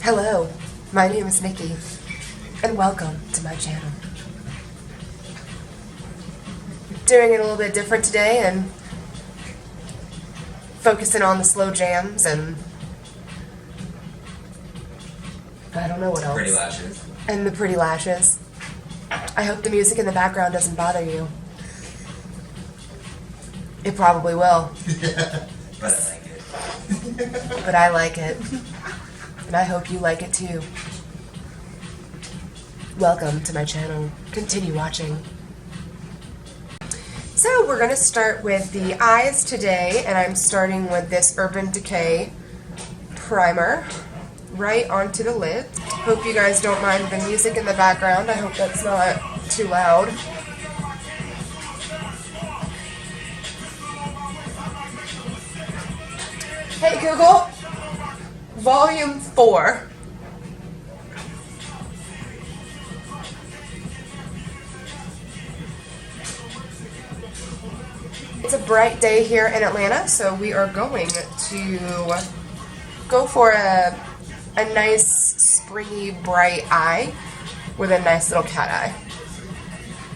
Hello, my name is Nikki, and welcome to my channel. Doing it a little bit different today and focusing on the slow jams and I don't know what else. Pretty lashes. And the pretty lashes. I hope the music in the background doesn't bother you. It probably will. But I like it. But I like it. And I hope you like it too. Welcome to my channel. Continue watching. So we're going to start with the eyes today, and I'm starting with this Urban Decay primer right onto the lid. Hope you guys don't mind the music in the background. I hope that's not too loud. Hey Google, volume 4. It's a bright day here in Atlanta, so we are going to go for a nice springy bright eye with a nice little cat eye.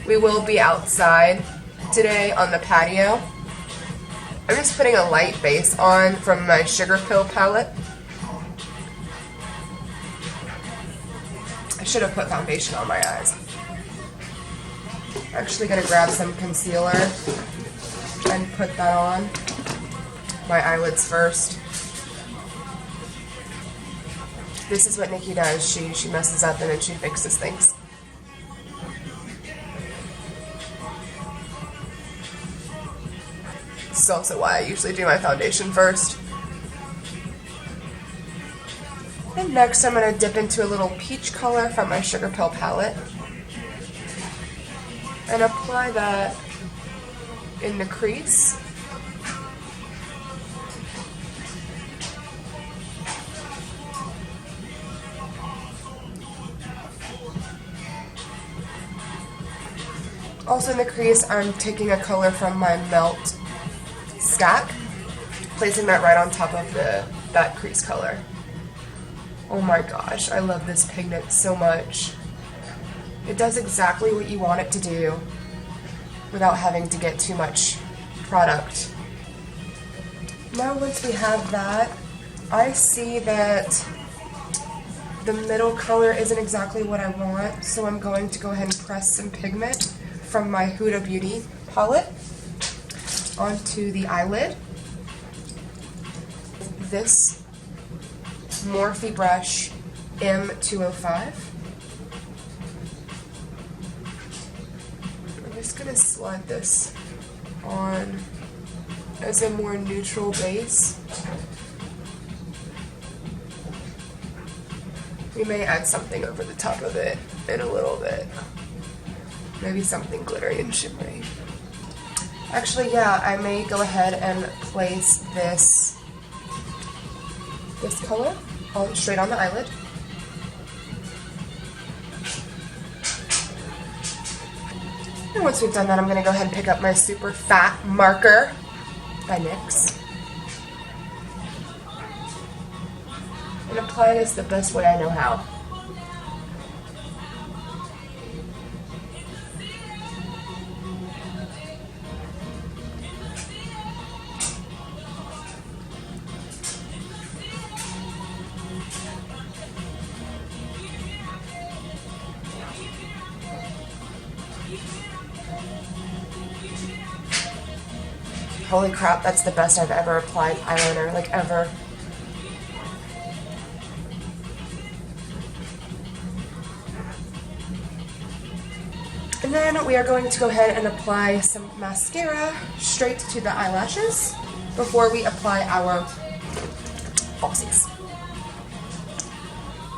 We will be outside today on the patio. I'm just putting a light base on from my Sugar Pill palette. I should have put foundation on my eyes. I'm actually going to grab some concealer and put that on my eyelids first. This is what Nikki does. She messes up and then she fixes things. This is also why I usually do my foundation first. And next I'm going to dip into a little peach color from my Sugar Pill palette and apply that in the crease. Also in the crease, I'm taking a color from my Melt stack, placing that right on top of that crease color. Oh my gosh, I love this pigment so much. It does exactly what you want it to do without having to get too much product. Now once we have that, I see that the middle color isn't exactly what I want, so I'm going to go ahead and press some pigment from my Huda Beauty palette onto the eyelid. This Morphe brush M205. I'm just going to slide this on as a more neutral base. We may add something over the top of it in a little bit. Maybe something glittery and shimmery. Actually, yeah, I may go ahead and place this color straight on the eyelid. And once we've done that, I'm going to go ahead and pick up my Super Fat Marker by NYX and apply this the best way I know how. Holy crap, that's the best I've ever applied eyeliner, like ever. And then we are going to go ahead and apply some mascara straight to the eyelashes before we apply our falsies.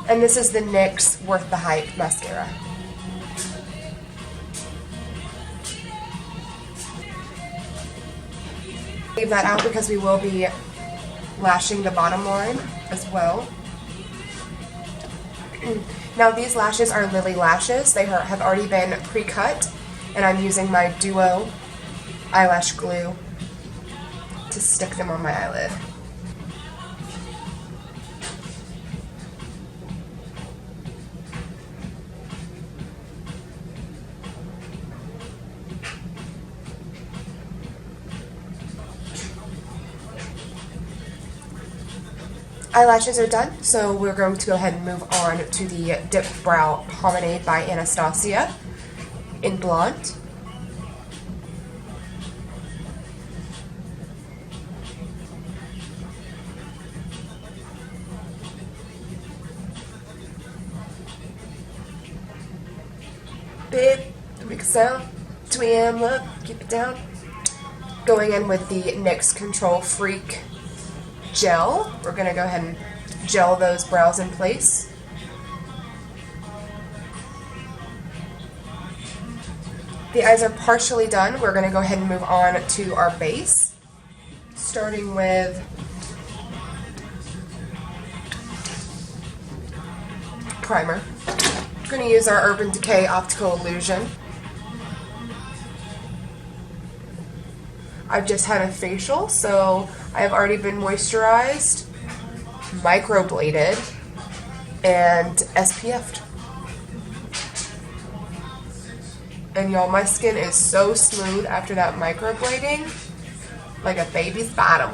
And this is the NYX Worth the Hype mascara. Leave that out because we will be lashing the bottom line as well. Now these lashes are Lily lashes. They have already been pre-cut, and I'm using my Duo eyelash glue to stick them on my eyelid. Eyelashes are done, so we're going to go ahead and move on to the Dip Brow Pomade by Anastasia in Blonde. Big, big sound, 2 a.m. look, keep it down. Going in with the NYX Control Freak gel. We're going to go ahead and gel those brows in place. The eyes are partially done. We're going to go ahead and move on to our base, starting with primer. We're going to use our Urban Decay Optical Illusion. I've just had a facial, so I have already been moisturized, microbladed, and SPF'd. And y'all, my skin is so smooth after that microblading, like a baby's bottom.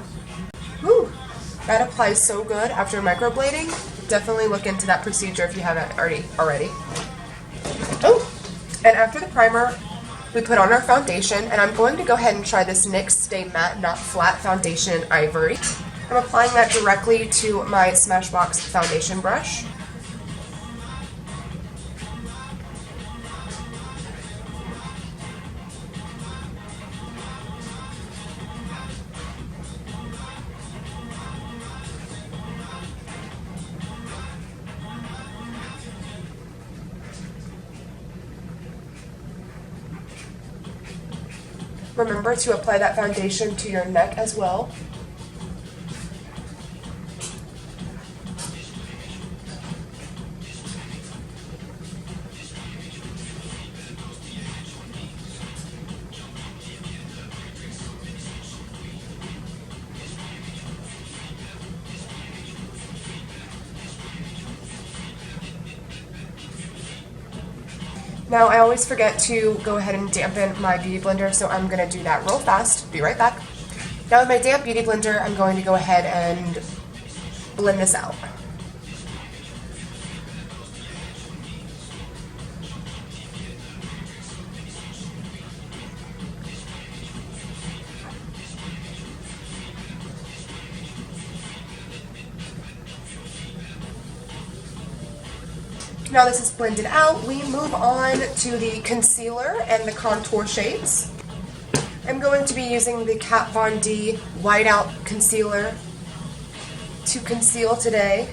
Whew, that applies so good after microblading. Definitely look into that procedure if you haven't already. Oh, and after the primer, we put on our foundation, and I'm going to go ahead and try this NYX Stay Matte Not Flat Foundation in Ivory. I'm applying that directly to my Smashbox foundation brush. Remember to apply that foundation to your neck as well. Now, I always forget to go ahead and dampen my Beauty Blender, so I'm going to do that real fast. Be right back. Now with my damp Beauty Blender, I'm going to go ahead and blend this out. Now this is blended out, we move on to the concealer and the contour shades. I'm going to be using the Kat Von D Whiteout Concealer to conceal today.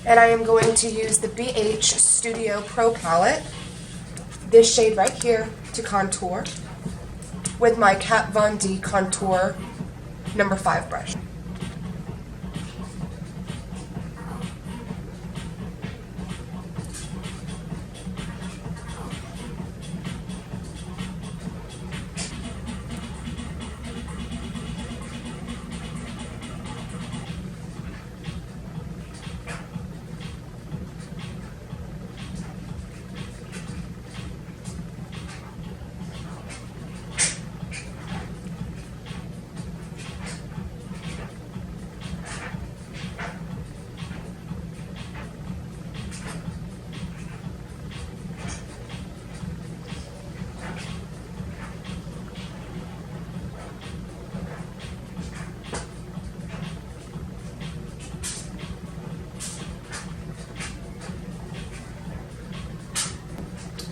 And I am going to use the BH Studio Pro Palette, this shade right here, to contour with my Kat Von D Contour number 5 brush.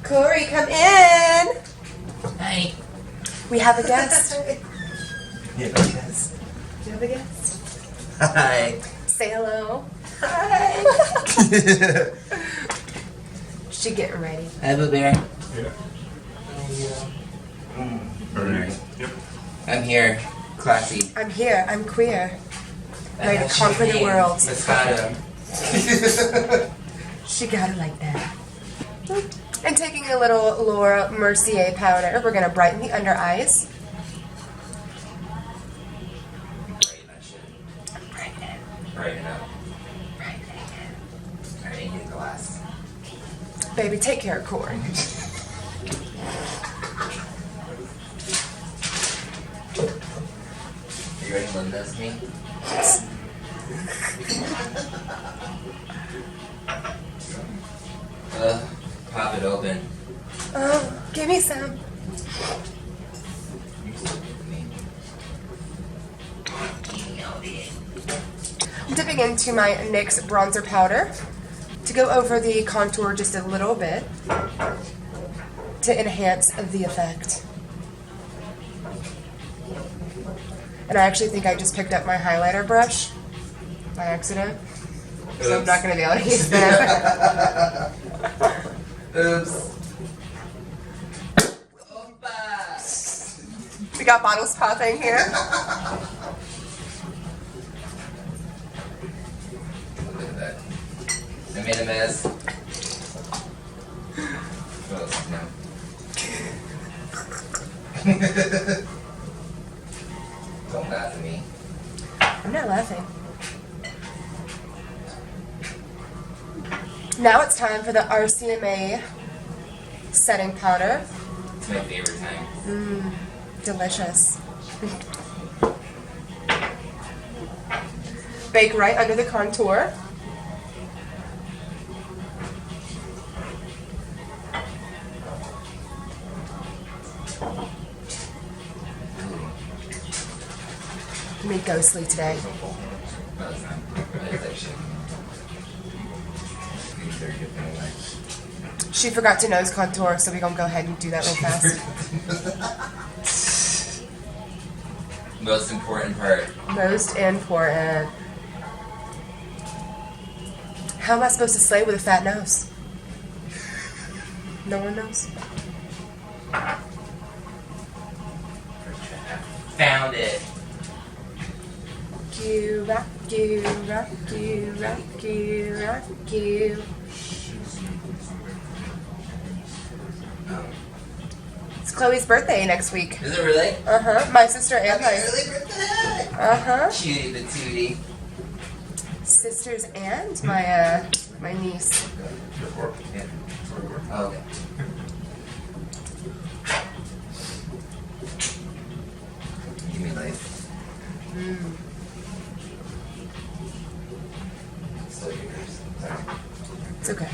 Corey, come in! Hi. We have a guest. You have a guest. Do you have a guest? Hi. Say hello. Hi. She getting ready. Hi, Boo Bear. Yeah. Alright. Yep. I'm here. Classy. I'm here. I'm queer. Ready to That's conquer your the name. world. Moscato. She got it like that. And taking a little Laura Mercier powder, we're gonna brighten the under eyes. Brighten that shit. Brighten it. Brighten up. Brighten it. I didn't get glass. Baby, take care of Corey. Slim does to me. Pop it open. Oh, give me some. You're so good to me. I'm dipping into my NYX bronzer powder to go over the contour just a little bit to enhance the effect. And I actually think I just picked up my highlighter brush by accident. So I'm not going to be able to use that. Oops. We got bottles popping here. Look at that. I made a mess. What else? No. Don't laugh at me. I'm not laughing. Now it's time for the RCMA setting powder. It's my favorite time. Delicious. Bake right under the contour. I'm being ghostly today. No, it's not. It's actually. These are different anyway. She forgot to nose contour, so we're gonna go ahead and do that real fast. Most important part. Most important. How am I supposed to slay with a fat nose? No one knows. Found it. You rock you, rock you, rock you, rock you. It's Chloe's birthday next week. Is it really? Uh-huh. My sister and my Early birthday! uh-huh. Cutie patootie. Sisters and my niece. Yeah. Oh, okay. Give me life. Still yours. Sorry. It's okay.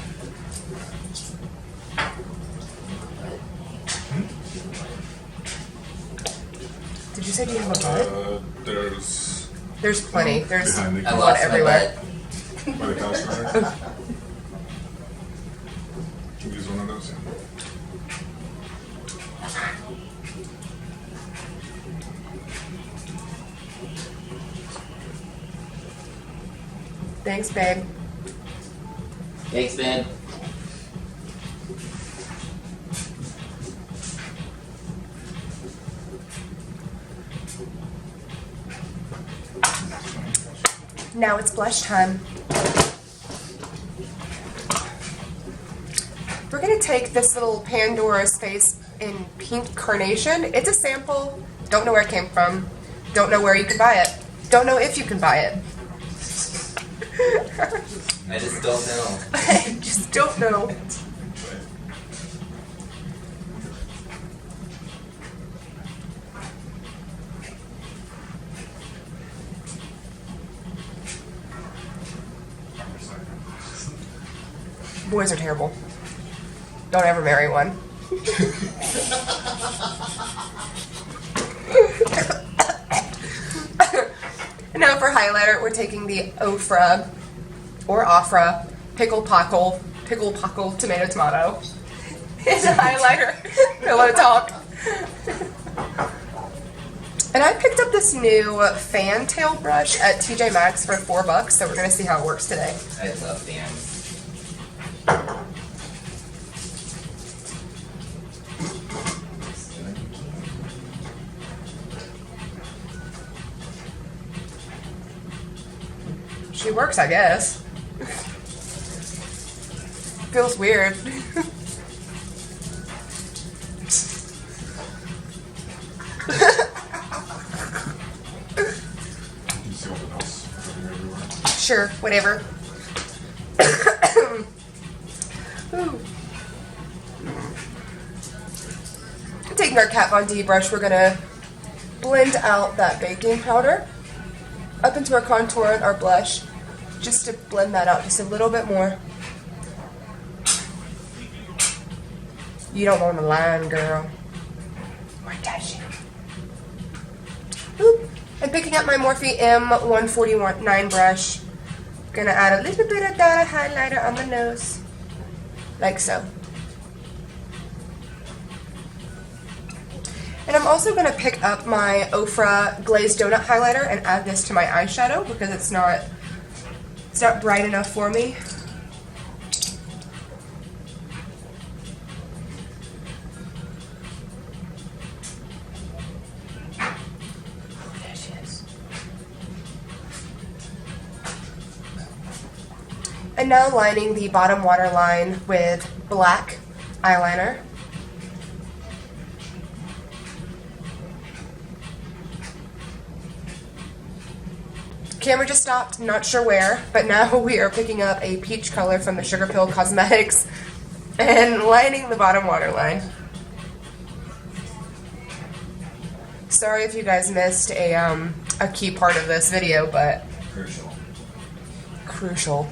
Did you say do you have a butt? There's plenty. There's behind the I one lost everywhere. my by the couch there. Can you use one of those? Thanks, babe. butt. Thanks, man. Now it's blush time. We're gonna take this little Pandora Space in Pink Carnation. It's a sample. Don't know where it came from. Don't know where you can buy it. Don't know if you can buy it. I just don't know. I just don't know. Boys are terrible. Don't ever marry one. And now for highlighter, we're taking the Ofra or Afra pickle pockle tomato. It's a highlighter. Pillow talk. And I picked up this new fan tail brush at TJ Maxx for $4, so we're gonna see how it works today. I love fans. She works, I guess. Feels weird. Can you see what else? Everywhere. Sure, whatever. Ooh. Taking our Kat Von D brush, we're gonna blend out that baking powder. up into our contour and our blush, just to blend that out just a little bit more. You don't want a line, girl. Or does you? Oop. I'm picking up my Morphe M149 brush. Gonna add a little bit of that highlighter on the nose, like so. And I'm also gonna pick up my Ofra Glazed Donut highlighter and add this to my eyeshadow because it's not bright enough for me. There she is. And now lining the bottom waterline with black eyeliner. Camera just stopped, not sure where, but now we are picking up a peach color from the Sugar Pill Cosmetics and lining the bottom waterline. Sorry if you guys missed a key part of this video, but crucial.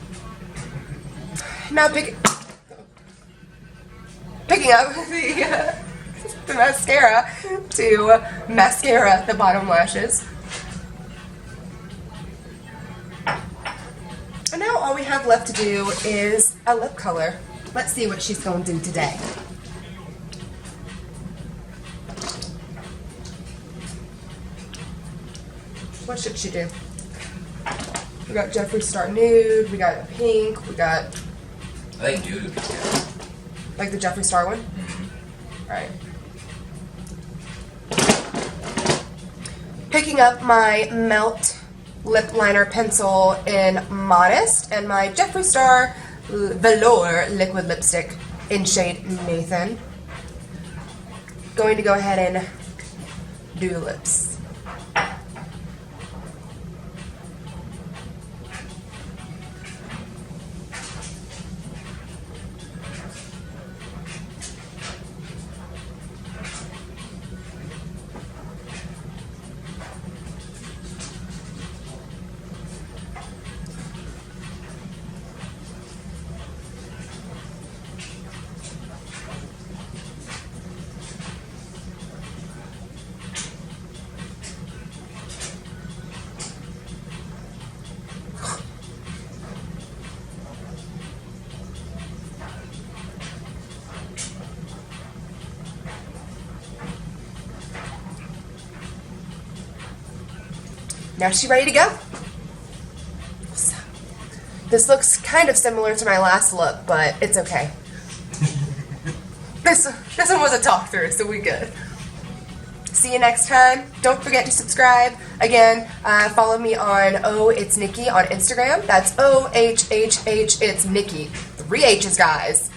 Now picking up the mascara to mascara the bottom lashes. And now all we have left to do is a lip color. Let's see what she's going to do today. What should she do? We got Jeffree Star Nude, we got pink, we got... I think nude. Like the Jeffree Star one? Alright. Picking up my Melt lip liner pencil in Modest and my Jeffree Star Velour liquid lipstick in shade Nathan. Going to go ahead and do the lips. Now she's ready to go. So, this looks kind of similar to my last look, but it's okay. This one was a talk through, so we good. See you next time. Don't forget to subscribe. Again, follow me on Oh It's Nikki on Instagram. That's OHHH It's Nikki. 3 H's, guys.